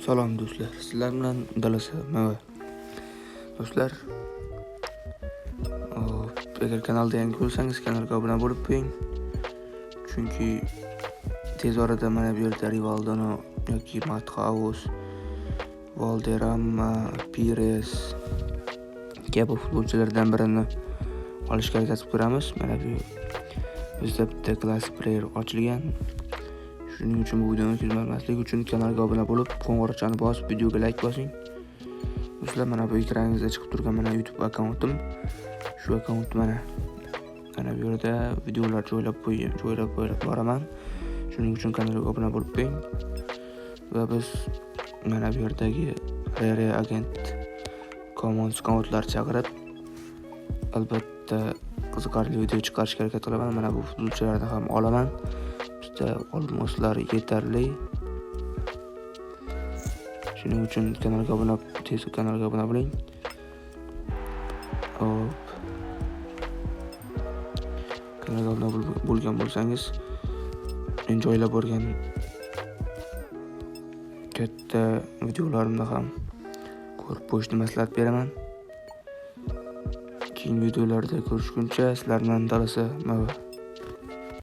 Salom do'stlar, sizlar bilan Dalasa Mava. Do'stlar, agar kanalda yangi bo'lsangiz, kanalga obuna bo'lib qo'ying. Chunki tez orada mana bu yerda Rivaldono yoki Matxaus, Valderrama, Pires kabi futbolchilardan birini olishga harakat qilamiz. Mana bu bizda bitta klassik player ochilgan. Shuning uchun bu videoni ko'rmaslik uchun kanalga obuna bo'lib, qo'ng'iroqchani bosib, videoga like bosing. Do'stlar, mana bu ekraningizda chiqib turgan mana YouTube akkauntim. Shu akkaunt mana bu yerda videolar joylab boraman. Shuning uchun kanalga obuna bo'lib qo'ying. Va biz mana bu yerdagi Rare Agent scoutlar chaqirib, albatta qiziqarli video chiqarishga harakat qilaman. Mana bu futbolchilarni ham olaman. Bizda olmoslar yetarli. Shuning uchun kanalga obuna bo'ling. Kanalga obuna bo'lgan bo'lsangiz, men joylab borgan katta videolarimni ham ko'rib qo'yishni maslahat beraman. Keyingi videolarda ko'rishguncha sizlar bilan Dalasa Mava.